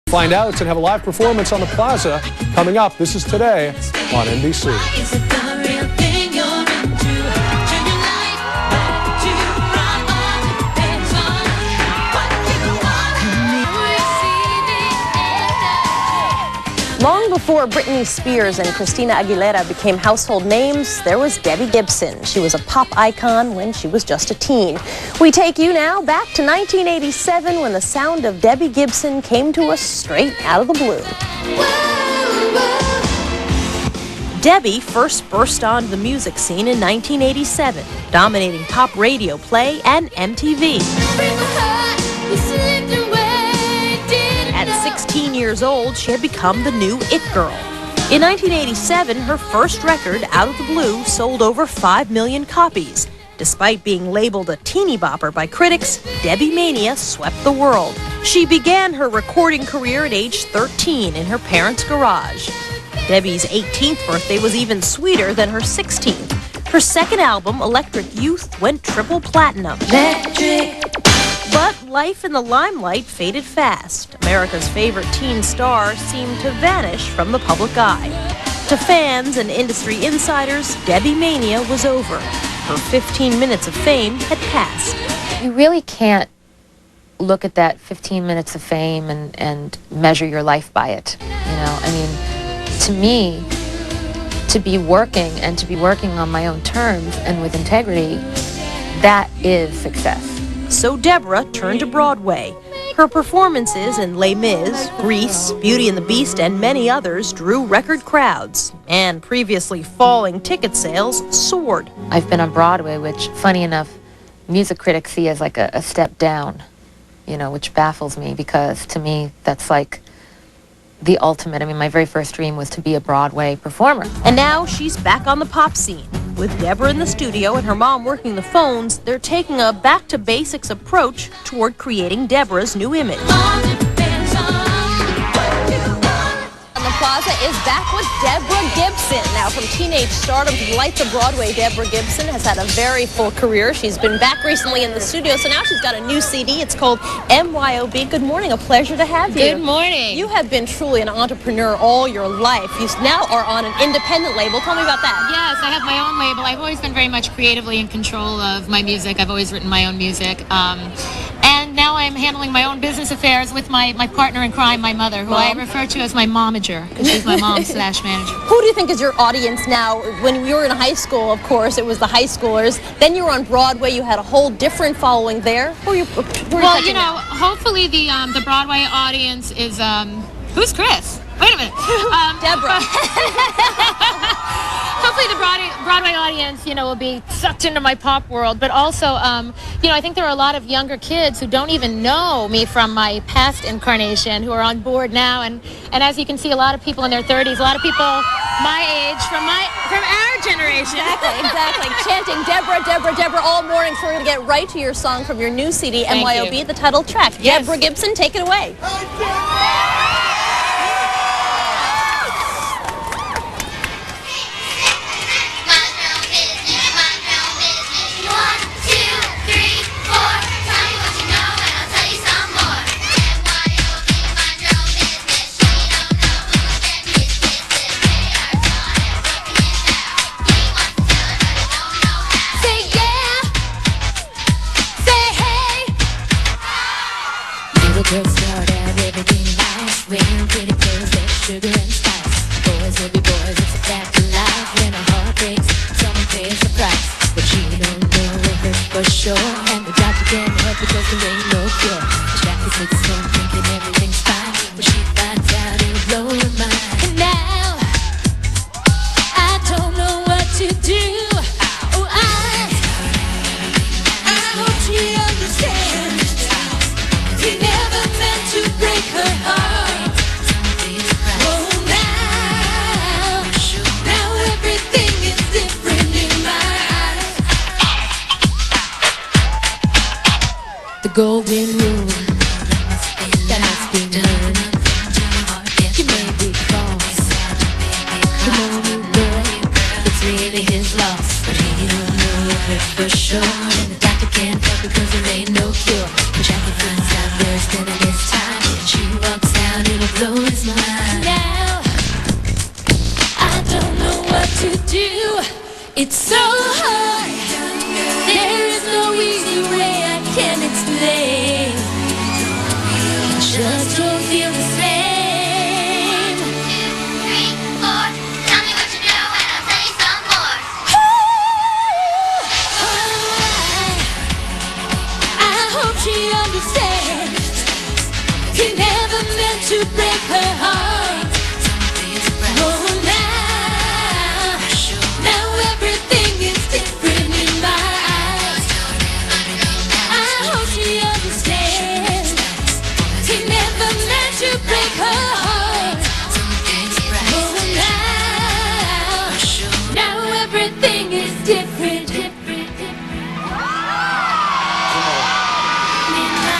Find out and have a live performance on the Plaza coming up. This is Today on NBC. Long before Britney Spears and Christina Aguilera became household names, there was Debbie Gibson. She was a pop icon when she was just a teen. We take you now back to 1987 when the sound of Debbie Gibson came to us straight out of the blue. Debbie first burst onto the music scene in 1987, dominating pop radio play and MTV. At 16 years old, she had become the new it girl. In 1987, her first record, Out of the Blue, sold over 5 million copies. Despite being labeled a teeny bopper by critics, Debbie Mania swept the world. She began her recording career at age 13 in her parents' garage. Debbie's 18th birthday was even sweeter than her 16th. Her second album, Electric Youth, went triple platinum. Electric. But life in the limelight faded fast. America's favorite teen star seemed to vanish from the public eye. To fans and industry insiders, Debbie Mania was over. Her 15 minutes of fame had passed. You really can't look at that 15 minutes of fame and measure your life by it. You know, I mean, to me, to be working and to be working on my own terms and with integrity, that is success. So Deborah turned to Broadway. Her performances in Les Mis, Grease, Beauty and the Beast, and many others drew record crowds, and previously falling ticket sales soared. I've been on Broadway, which, funny enough, music critics see as like a step down, you know, which baffles me because to me that's like the ultimate. I mean, my very first dream was to be a Broadway performer. And now she's back on the pop scene. With Deborah in the studio and her mom working the phones, they're taking a back-to-basics approach toward creating Deborah's new image. The Plaza is back with Deborah Gibson. Now, from teenage stardom to the lights of Broadway, Deborah Gibson has had a very full career. She's been back recently in the studio, so now she's got a new CD. It's called MYOB. Good morning. A pleasure to have you. Good morning. You have been truly an entrepreneur all your life. You now are on an independent label. Tell me about that. Yes, I have my own label. I've always been very much creatively in control of my music. I've always written my own music. And now I'm handling my own business affairs with my partner in crime, my mother, who I refer to as my momager, because she's my mom/manager. Who do you think is your audience now? When you were in high school, of course, it was the high schoolers. Then you were on Broadway. You had a whole different following there. Who are you well, you know, hopefully the Broadway audience is, who's Chris? Wait a minute. Deborah. Hopefully the Broadway audience, you know, will be sucked into my pop world. But also, you know, I think there are a lot of younger kids who don't even know me from my past incarnation who are on board now. And as you can see, a lot of people in their 30s, a lot of people my age from our generation. Exactly. Chanting Deborah, Deborah, Deborah all morning. So we're going to get right to your song from your new CD, MYOB, the title track. Yes. Deborah Gibson, take it away. Good start and everything blows my mind. Now I don't know what to do. It's so hard. There is no easy way I can explain. It just don't feel the same. 1, 2, 3, 4. Tell me what you do and I'll tell you some more. I hope she understands. He never meant to break her heart. Oh, now everything is different in my eyes. I hope she understands. He never meant to break her heart. Oh, now everything is different, different, different. In my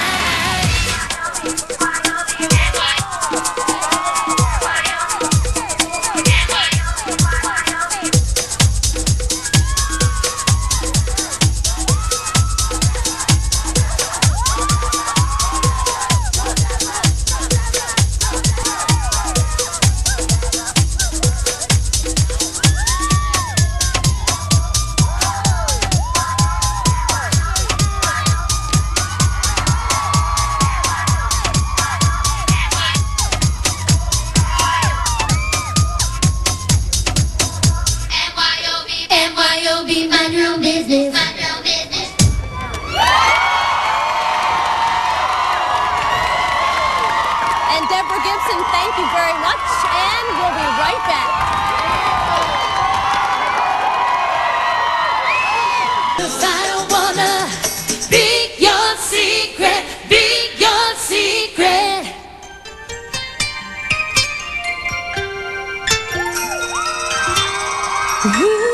MYOB, mind your own business. Mind your own business. And Deborah Gibson, thank you very much, and we'll be right back. 'Cause I don't wanna be your secret, be your secret. Ooh.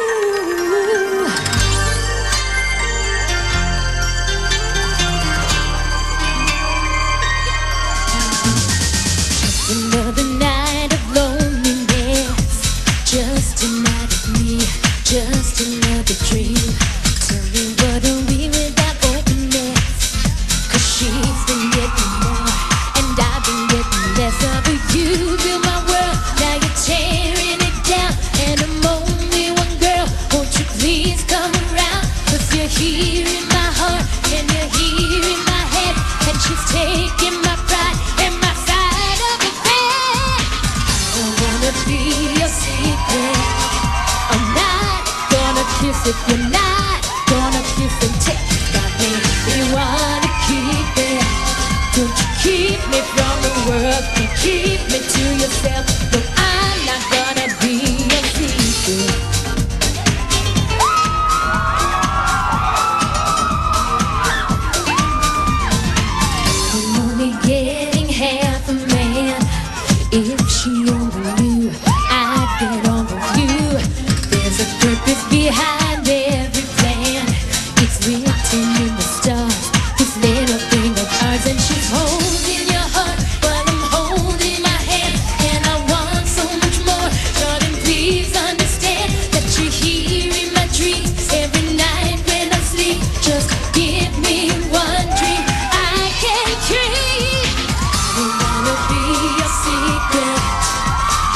Another night of loneliness, just a night of me, just another dream. Tell me what are we without openness? 'Cause she's been getting more, and I've been getting less of you. Build my world, now you're tearing it down, and I'm only one girl. Won't you please come around? 'Cause you're here in my heart, and you're here in my head, and she's taking my pride and my side of the bed. I don't wanna be your secret. I'm not gonna kiss if you're not gonna kiss and tell. Got me, you wanna keep it. Don't you keep me from the world, you keep me to yourself. No, I'm not gonna be your secret. I'm only getting half a man. If she only knew I'd get on with you. There's a purpose behind every plan. It's written in the stars, this little thing of ours. And she's holding your heart while I'm holding my hand. And I want so much more. Darling, please understand that you're here in my dreams every night when I sleep. Just give me one dream I can keep. I don't wanna be your secret.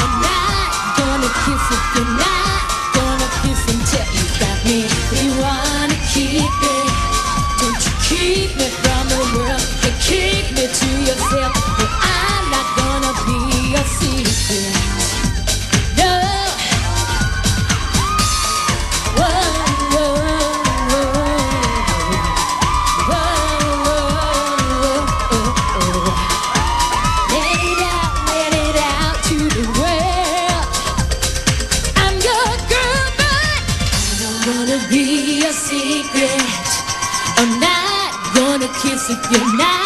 I'm not gonna kiss if you're not gonna kiss and tell. You got me, you wanna keep it. Don't you keep me from the world, and keep me to yourself. But I'm not gonna be your secret. No. Whoa, whoa, whoa. Whoa, whoa, whoa. Let it out to the world. I'm your girl, but I don't wanna be your secret. I'm not gonna kiss if you're not